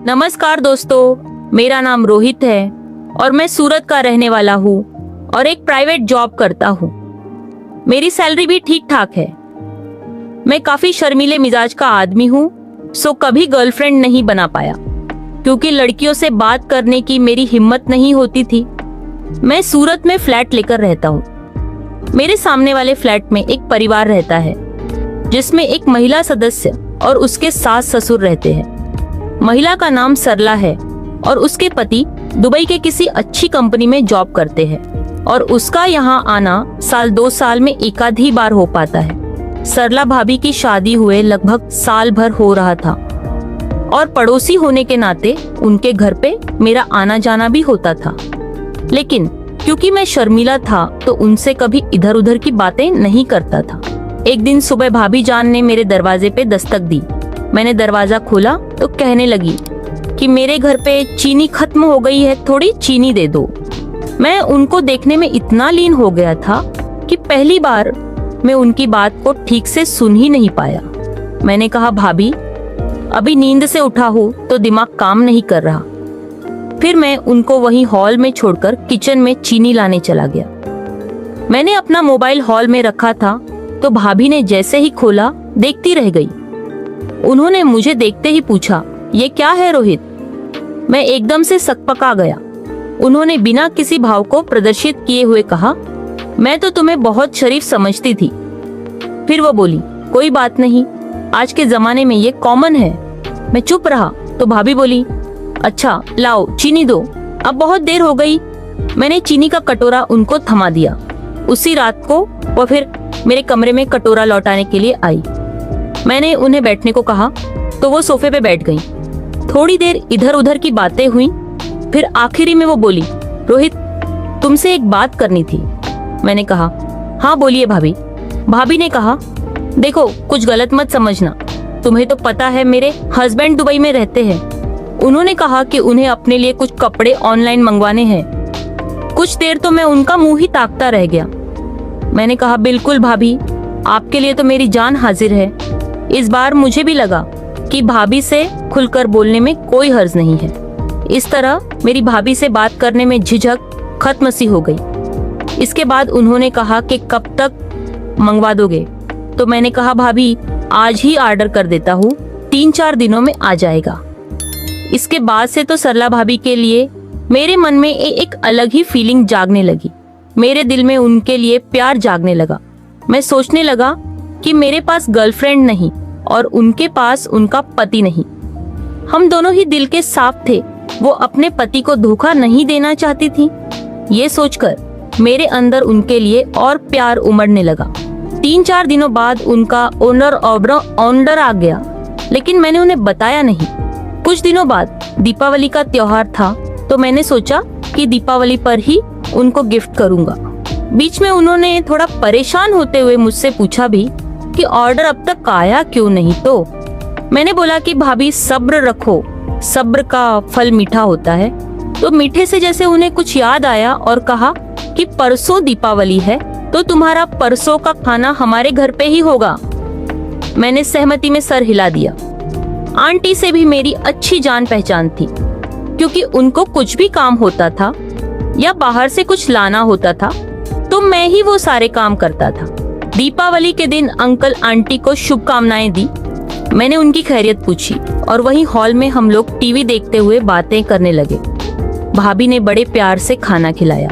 नमस्कार दोस्तों, मेरा नाम रोहित है और मैं सूरत का रहने वाला हूँ और एक प्राइवेट जॉब करता हूँ। मेरी सैलरी भी ठीक ठाक है। मैं काफी शर्मीले मिजाज का आदमी हूँ, सो कभी गर्लफ्रेंड नहीं बना पाया क्योंकि लड़कियों से बात करने की मेरी हिम्मत नहीं होती थी। मैं सूरत में फ्लैट लेकर रहता हूँ। मेरे सामने वाले फ्लैट में एक परिवार रहता है जिसमें एक महिला सदस्य और उसके सास ससुर रहते हैं। महिला का नाम सरला है और उसके पति दुबई के किसी अच्छी कंपनी में जॉब करते हैं और उसका यहाँ आना साल 2 साल में एकाध ही बार हो पाता है। सरला भाभी की शादी हुए लगभग साल भर हो रहा था और पड़ोसी होने के नाते उनके घर पे मेरा आना जाना भी होता था, लेकिन क्योंकि मैं शर्मीला था तो उनसे कभी इधर उधर की बातें नहीं करता था। एक दिन सुबह भाभी जान ने मेरे दरवाजे पे दस्तक दी। मैंने दरवाजा खोला तो कहने लगी कि मेरे घर पे चीनी खत्म हो गई है, थोड़ी चीनी दे दो। मैं उनको देखने में इतना लीन हो गया था कि पहली बार मैं उनकी बात को ठीक से सुन ही नहीं पाया। मैंने कहा, भाभी अभी नींद से उठा हूँ तो दिमाग काम नहीं कर रहा। फिर मैं उनको वहीं हॉल में छोड़कर किचन में चीनी लाने चला गया। मैंने अपना मोबाइल हॉल में रखा था तो भाभी ने जैसे ही खोला देखती रह गई। उन्होंने मुझे देखते ही पूछा, ये क्या है रोहित? मैं एकदम से सकपका गया। उन्होंने बिना किसी भाव को प्रदर्शित किए हुए कहा, मैं तो तुम्हें बहुत शरीफ समझती थी। फिर वो बोली, कोई बात नहीं, आज के जमाने में ये कॉमन है। मैं चुप रहा तो भाभी बोली, अच्छा लाओ चीनी दो, अब बहुत देर हो गई। मैंने चीनी का कटोरा उनको थमा दिया। उसी रात को वो फिर मेरे कमरे में कटोरा लौटाने के लिए आई। मैंने उन्हें बैठने को कहा तो वो सोफे पे बैठ गईं। थोड़ी देर इधर उधर की बातें हुई, फिर आखिरी में वो बोली, रोहित तुमसे एक बात करनी थी। मैंने कहा, हाँ बोलिए भाभी। भाभी ने कहा, देखो कुछ गलत मत समझना, तुम्हें तो पता है मेरे हस्बैंड दुबई में रहते हैं। उन्होंने कहा कि उन्हें अपने लिए कुछ कपड़े ऑनलाइन मंगवाने हैं। कुछ देर तो मैं उनका मुंह ही ताकता रह गया। मैंने कहा, बिल्कुल भाभी, आपके लिए तो मेरी जान हाजिर है। इस बार मुझे भी लगा कि भाभी से खुलकर बोलने में कोई हर्ज नहीं है। इस तरह मेरी भाभी से बात करने में झिझक खत्म सी हो गई। इसके बाद उन्होंने कहा कि कब तक मंगवा दोगे? तो मैंने कहा, भाभी आज ही ऑर्डर कर देता हूँ, 3-4 दिनों में आ जाएगा। इसके बाद से तो सरला भाभी के लिए मेरे मन में एक अलग ही फीलिंग जागने लगी। मेरे दिल में उनके लिए प्यार जागने लगा। मैं सोचने लगा कि मेरे पास गर्लफ्रेंड नहीं और उनके पास उनका पति नहीं। हम दोनों ही दिल के साफ थे। वो अपने पति को धोखा नहीं देना चाहती थी। ये सोचकर मेरे अंदर उनके लिए और प्यार उमड़ने लगा। 3-4 दिनों बाद उनका ऑर्डर आ गया, लेकिन मैंने उन्हें बताया नहीं। कुछ दिनों बाद दीपावली का त्योहार था तो मैंने सोचा कि दीपावली पर ही उनको गिफ्ट करूंगा। बीच में उन्होंने थोड़ा परेशान होते हुए मुझसे पूछा भी कि ऑर्डर अब तक आया क्यों नहीं। तो मैंने बोला कि भाभी सब्र रखो, सब्र का फल मीठा होता है। तो मीठे से जैसे उन्हें कुछ याद आया और कहा कि परसों दीपावली है तो तुम्हारा परसों का खाना हमारे घर पे ही होगा। मैंने सहमति में सर हिला दिया। आंटी से भी मेरी अच्छी जान पहचान थी, क्योंकि उनको कुछ भी काम होता था या बाहर से कुछ लाना होता था तो मैं ही वो सारे काम करता था। दीपावली के दिन अंकल आंटी को शुभकामनाएं दी। मैंने उनकी खैरियत पूछी और वहीं हॉल में हम लोग टीवी देखते हुए बातें करने लगे। भाभी ने बड़े प्यार से खाना खिलाया।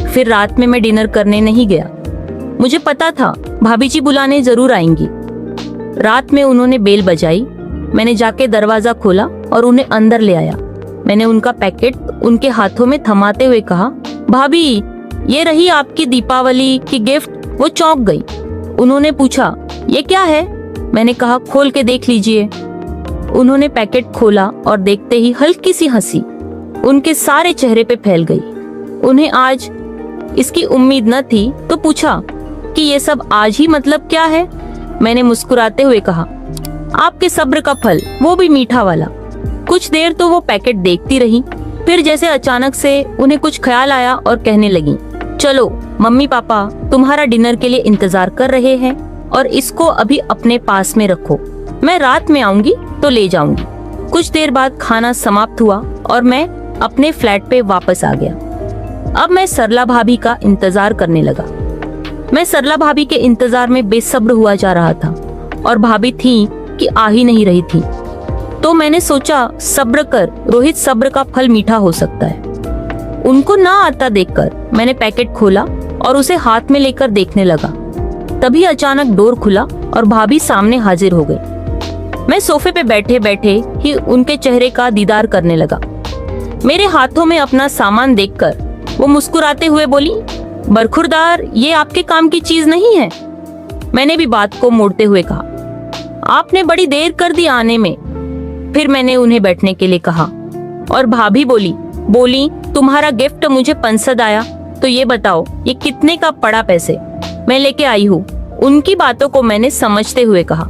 फिर रात में मैं डिनर करने नहीं गया। मुझे पता था भाभी जी बुलाने जरूर आएंगी। रात में उन्होंने बेल बजाई। मैंने जाके दरवाजा खोला और उन्हें अंदर ले आया। मैंने उनका पैकेट उनके हाथों में थमाते हुए कहा, भाभी ये रही आपकी दीपावली की गिफ्ट। वो चौंक गई। उन्होंने पूछा, ये क्या है? मैंने कहा, खोल के देख लीजिए। उन्होंने पैकेट खोला और देखते ही हल्की सी हंसी उनके सारे चेहरे पे फैल गई। उन्हें आज इसकी उम्मीद न थी तो पूछा कि ये सब आज ही मतलब क्या है? मैंने मुस्कुराते हुए कहा, आपके सब्र का फल, वो भी मीठा वाला। कुछ देर तो वो पैकेट देखती रही, फिर जैसे अचानक से उन्हें कुछ ख्याल आया और कहने लगी, चलो मम्मी पापा तुम्हारा डिनर के लिए इंतजार कर रहे हैं और इसको अभी अपने पास में रखो। मैं रात में आऊंगी तो ले जाऊंगी। कुछ देर बाद खाना समाप्त हुआ और मैं अपने फ्लैट पे वापस आ गया। अब मैं सरला भाभी का इंतजार करने लगा। मैं सरला भाभी के इंतजार में बेसब्र हुआ जा रहा था और भाभी थी कि आ ही नहीं रही थी। तो मैंने सोचा सब्र कर रोहित, सब्र का फल मीठा हो सकता है। उनको ना आता देखकर मैंने पैकेट खोला और उसे हाथ में लेकर देखने लगा। तभी अचानक डोर खुला और भाभी सामने हाजिर हो गई। मैं सोफे पे बैठे बैठे ही उनके चेहरे का दीदार करने लगा। मेरे हाथों में अपना सामान देखकर वो मुस्कुराते हुए बोली, बरखुरदार, ये आपके काम की चीज नहीं है। मैंने भी बात को मोड़ते हुए कहा, आपने बड़ी देर कर दी आने में। फिर मैंने उन्हें बैठने के लिए कहा और भाभी बोली, तुम्हारा गिफ्ट मुझे पसंद आया, तो ये बताओ ये कितने का पड़ा? पैसे मैं लेके आई हूँ। उनकी बातों को मैंने समझते हुए कहा,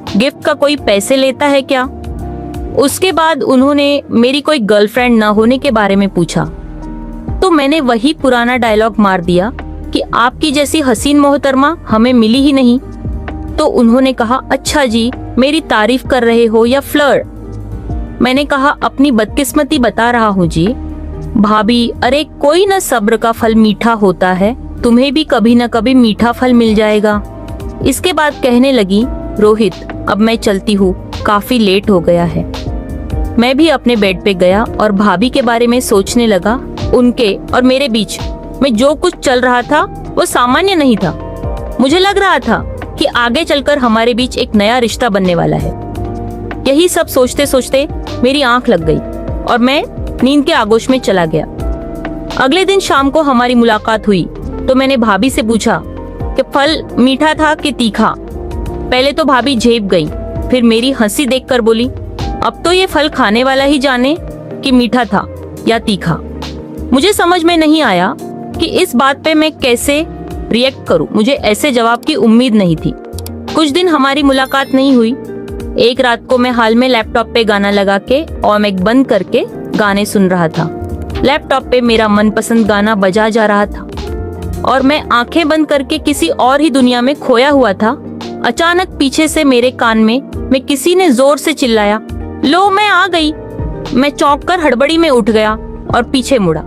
गिफ्ट का कोई पैसे लेता है क्या? उसके बाद उन्होंने मेरी कोई गर्लफ्रेंड न होने के बारे में पूछा, तो मैंने वही पुराना डायलॉग मार दिया कि आपकी जैसी हसीन मोहतरमा हमें मिली ही नहीं। तो उन्होंने कहा, अच्छा जी, मेरी तारीफ कर रहे हो या फ्लर्ट? मैंने कहा, अपनी बदकिस्मती बता रहा हूँ जी। भाभी, अरे कोई न सब्र का फल मीठा होता है, तुम्हें भी कभी न कभी मीठा फल मिल जाएगा। इसके बाद कहने लगी, रोहित अब मैं चलती हूँ, काफी लेट हो गया है। मैं भी अपने बेड पे गया और भाभी के बारे में सोचने लगा। उनके और मेरे बीच में जो कुछ चल रहा था वो सामान्य नहीं था। मुझे लग रहा था कि आगे चलकर हमारे बीच एक नया रिश्ता बनने वाला है। यही सब सोचते सोचते मेरी आंख लग गई और मैं नींद के आगोश में चला गया। अगले दिन शाम को हमारी मुलाकात हुई तो मैंने भाभी से पूछा कि फल मीठा था कि तीखा। पहले तो भाभी झेप गई, फिर मेरी हंसी देखकर बोली, अब तो ये फल खाने वाला ही जाने कि मीठा था या तीखा। मुझे समझ में नहीं आया कि इस बात पे मैं कैसे रिएक्ट करूं। मुझे ऐसे जवाब की उम्मीद नहीं थी। कुछ दिन हमारी मुलाकात नहीं हुई। एक रात को मैं हाल में लैपटॉप पे गाना लगा के और मैक बंद करके गाने सुन रहा था। लैपटॉप पे मेरा मनपसंद गाना बजा जा रहा था और मैं आंखें बंद करके किसी और ही दुनिया में खोया हुआ था। अचानक पीछे से मेरे कान में किसी ने जोर से चिल्लाया, लो मैं आ गई। मैं चौंक कर हड़बड़ी में उठ गया और पीछे मुड़ा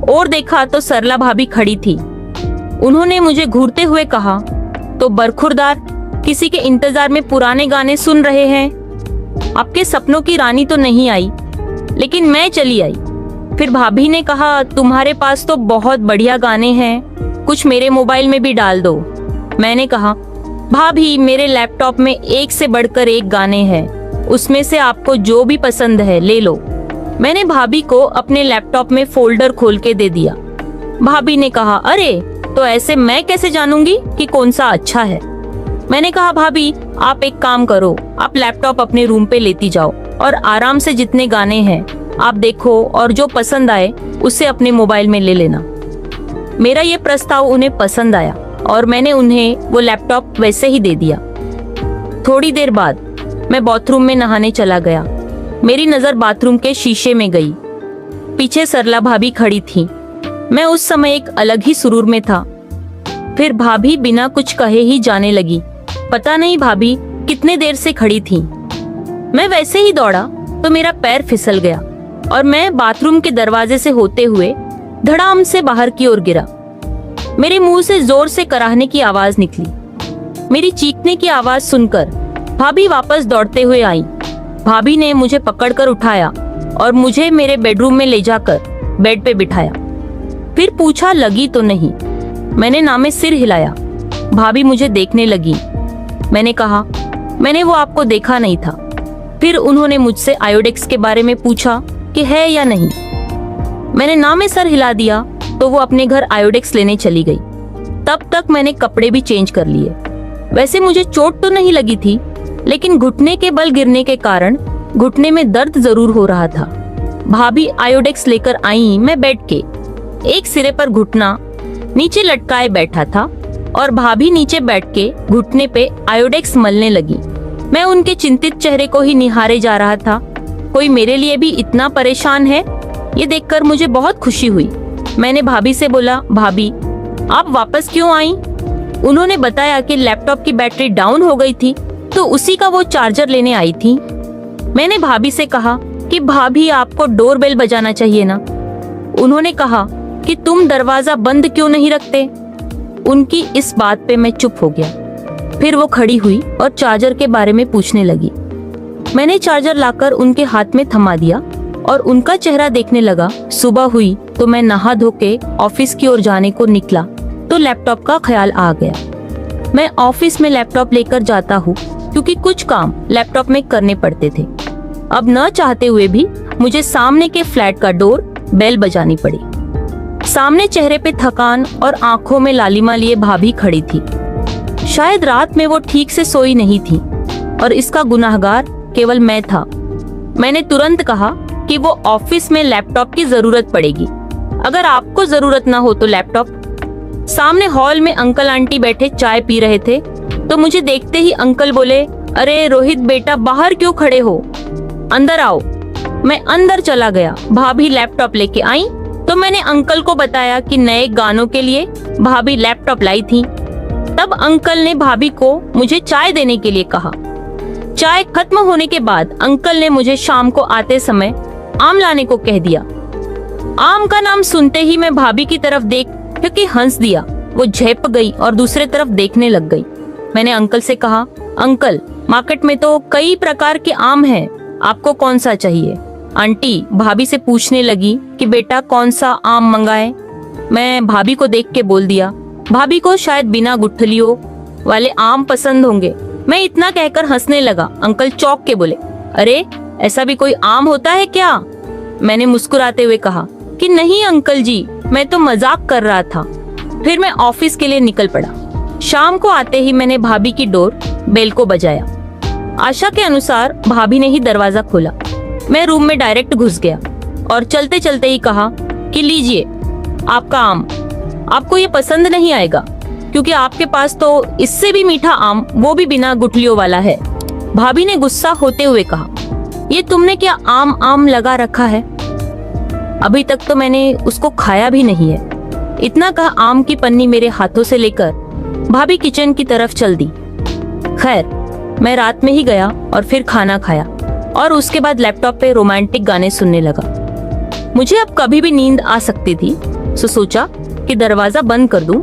और देखा तो सरला भाभी खड़ी थी। उन्होंने मुझे घूरते हुए कहा, तो बरखुरदार, किसी के इंतजार में पुराने गाने सुन रहे हैं? आपके सपनों की रानी तो नहीं आई, लेकिन मैं चली आई। फिर भाभी ने कहा, तुम्हारे पास तो बहुत बढ़िया गाने हैं, कुछ मेरे मोबाइल में भी डाल दो। मैंने कहा, भाभी मेरे लैपटॉप में एक से बढ़कर एक गाने हैं, उसमें से आपको जो भी पसंद है ले लो। मैंने भाभी को अपने लैपटॉप में फोल्डर खोल के दे दिया। भाभी ने कहा, अरे तो ऐसे मैं कैसे जानूंगी कि कौन सा अच्छा है? मैंने कहा, भाभी आप एक काम करो, आप लैपटॉप अपने रूम पे लेती जाओ और आराम से जितने गाने हैं आप देखो और जो पसंद आए उसे अपने मोबाइल में ले लेना। मेरा ये प्रस्ताव उन्हें पसंद आया और मैंने उन्हें वो लैपटॉप वैसे ही दे दिया। थोड़ी देर बाद मैं बाथरूम में नहाने चला गया। मेरी नजर बाथरूम के शीशे में गई। पीछे सरला भाभी खड़ी थी। मैं उस समय एक अलग ही सुरूर में था। फिर भाभी बिना कुछ कहे ही जाने लगी। पता नहीं भाभी कितने देर से खड़ी थी। मैं वैसे ही दौड़ा तो मेरा पैर फिसल गया और मैं बाथरूम के दरवाजे से होते हुए धड़ाम से बाहर की ओर गिरा। मेरे मुंह से जोर से कराहने की आवाज निकली। मेरी चीखने की आवाज सुनकर भाभी वापस दौड़ते हुए आई। भाभी ने मुझे पकड़कर उठाया और मुझे मेरे बेडरूम में ले जाकर बेड पे बिठाया। फिर पूछा, लगी तो नहीं? मैंने नामे सिर हिलाया। भाभी मुझे देखने लगी। मैंने कहा, मैंने वो आपको देखा नहीं था। फिर उन्होंने मुझसे आयोडेक्स के बारे में पूछा कि है या नहीं। मैंने नामे सर हिला दिया तो वो अपने घर आयोडेक्स लेने चली गई। तब तक मैंने कपड़े भी चेंज कर लिए। वैसे मुझे चोट तो नहीं लगी थी, लेकिन घुटने के बल गिरने के कारण घुटने में दर्द जरूर हो रहा था। भाभी आयोडेक्स लेकर आई। मैं बेड के एक सिरे पर घुटना नीचे लटकाए बैठा था और भाभी नीचे बैठ के घुटने पे आयोडेक्स मलने लगी। मैं उनके चिंतित चेहरे को ही निहारे जा रहा था। कोई मेरे लिए भी इतना परेशान है, ये देखकर मुझे बहुत खुशी हुई। मैंने भाभी से बोला, भाभी आप वापस क्यों आई? उन्होंने बताया कि लैपटॉप की बैटरी डाउन हो गई थी तो उसी का वो चार्जर लेने आई थी। मैंने भाभी से कहा कि भाभी आपको डोरबेल बजाना चाहिए ना। उन्होंने कहा कि तुम दरवाजा बंद क्यों नहीं रखते। उनकी इस बात पे मैं चुप हो गया। फिर वो खड़ी हुई और चार्जर के बारे में पूछने लगी। मैंने चार्जर लाकर उनके हाथ में थमा दिया और उनका चेहरा देखने लगा। सुबह हुई तो मैं नहा धो के ऑफिस की ओर जाने को निकला तो लैपटॉप का ख्याल आ गया। मैं ऑफिस में लैपटॉप लेकर जाता हूँ क्योंकि कुछ काम लैपटॉप में करने पड़ते थे। अब न चाहते हुए भी मुझे सामने के फ्लैट का डोर बेल बजानी पड़ी। सामने चेहरे पे थकान और आंखों में लालिमा लिए भाभी खड़ी थी। शायद रात में वो ठीक से सोई नहीं थी और इसका गुनाहगार केवल मैं था। मैंने तुरंत कहा कि वो ऑफिस में लैपटॉप की जरूरत पड़ेगी। अगर आपको जरूरत ना हो तो लैपटॉप। सामने हॉल में अंकल आंटी बैठे चाय पी रहे थे तो मुझे देखते ही अंकल बोले, अरे रोहित बेटा, बाहर क्यों खड़े हो, अंदर आओ। मैं अंदर चला गया। भाभी लैपटॉप लेके आई तो मैंने अंकल को बताया कि नए गानों के लिए भाभी लैपटॉप लाई थी। तब अंकल ने भाभी को मुझे चाय देने के लिए कहा। चाय खत्म होने के बाद अंकल ने मुझे शाम को आते समय आम लाने को कह दिया। आम का नाम सुनते ही मैं भाभी की तरफ देख क्योंकि हंस दिया। वो झेप गई और दूसरे तरफ देखने लग गई। मैंने अंकल से कहा, अंकल मार्केट में तो कई प्रकार के आम हैं, आपको कौन सा चाहिए। आंटी भाभी से पूछने लगी कि बेटा कौन सा आम मंगाए। मैं भाभी को देख के बोल दिया, भाभी को शायद बिना गुठलियों वाले आम पसंद होंगे। मैं इतना कहकर हंसने लगा। अंकल चौंक के बोले, अरे ऐसा भी कोई आम होता है क्या। मैंने मुस्कुराते हुए कहा कि नहीं अंकल जी, मैं तो मजाक कर रहा था। फिर मैं ऑफिस के लिए निकल पड़ा। शाम को आते ही मैंने भाभी की डोर बेल को बजाया। आशा के अनुसार भाभी ने ही दरवाजा खोला। मैं रूम में डायरेक्ट घुस गया और चलते चलते ही कहा कि लीजिए आपका आम, आपको ये पसंद नहीं आएगा क्योंकि आपके पास तो इससे भी मीठा आम, वो भी बिना गुठलियों वाला है। भाभी ने गुस्सा होते हुए कहा, ये तुमने क्या आम आम लगा रखा है, अभी तक तो मैंने उसको खाया भी नहीं है। इतना कहा आम की पन्नी मेरे हाथों से लेकर भाभी किचन की तरफ चल दी। खैर मैं रात में ही गया और फिर खाना खाया और उसके बाद लैपटॉप पे रोमांटिक गाने सुनने लगा। मुझे अब कभी भी नींद आ सकती थी तो सोचा कि दरवाजा बंद कर दूं,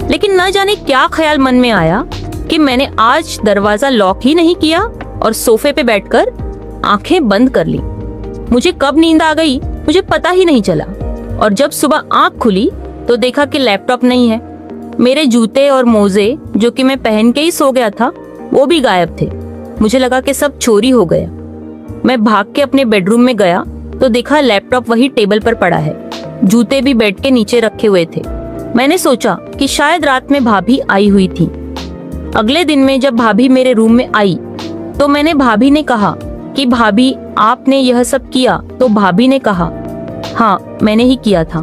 लेकिन न जाने क्या ख्याल मन में आया कि मैंने आज दरवाजा लॉक ही नहीं किया और सोफे पे बैठकर आंखें बंद कर ली। मुझे कब नींद आ गई मुझे पता ही नहीं चला और जब सुबह आंख खुली तो देखा कि लैपटॉप नहीं है। मेरे जूते और मोजे जो कि मैं पहन के ही सो गया था वो भी गायब थे। मुझे लगा कि सब चोरी हो गया। मैं भाग के अपने बेडरूम में गया तो देखा लैपटॉप वही टेबल पर पड़ा है। जूते भी बेड के नीचे रखे हुए थे। मैंने सोचा कि शायद रात में भाभी आई हुई थी। अगले दिन में जब भाभी मेरे रूम में आई तो मैंने भाभी ने कहा कि भाभी आपने यह सब किया। तो भाभी ने कहा, हाँ मैंने ही किया था।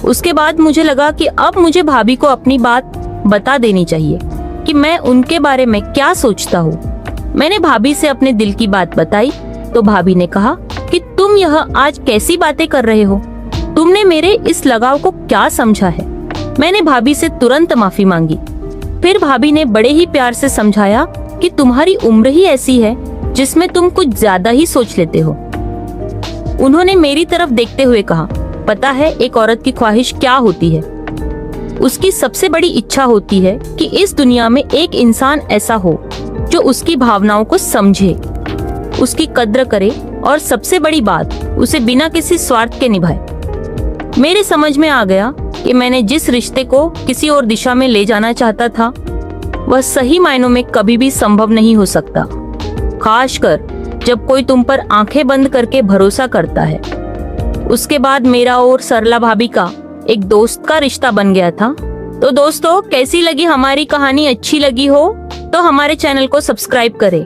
उसके बाद मुझे लगा कि अब मुझे भाभी को अपनी बात बता देनी चाहिए कि मैं उनके बारे में क्या सोचता हूँ। मैंने भाभी से अपने दिल की बात बताई तो भाभी ने कहा कि तुम यह आज कैसी बातें कर रहे हो, तुमने मेरे इस लगाव को क्या समझा है। मैंने भाभी से तुरंत माफी मांगी। फिर भाभी ने बड़े ही प्यार से समझाया कि तुम्हारी उम्र ही ऐसी है जिसमें तुम कुछ ज्यादा ही सोच लेते हो। उन्होंने मेरी तरफ देखते हुए कहा, पता है एक औरत की ख्वाहिश क्या होती है? उसकी सबसे बड़ी इच्छा होती है कि इस दुनिया में एक इंसान ऐसा हो जो उसकी भावनाओं को समझे, उसकी कद्र करे और सबसे बड़ी बात, उसे बिना किसी स्वार्थ के निभाए। मेरे समझ में आ गया कि मैंने जिस रिश्ते को किसी और दिशा में ले जाना चाहता था वह सही मायनों में कभी भी संभव नहीं हो सकता, खासकर जब कोई तुम पर आंखें बंद करके भरोसा करता है। उसके बाद मेरा और सरला भाभी का एक दोस्त का रिश्ता बन गया था। तो दोस्तों, कैसी लगी हमारी कहानी? अच्छी लगी हो तो हमारे चैनल को सब्सक्राइब करें।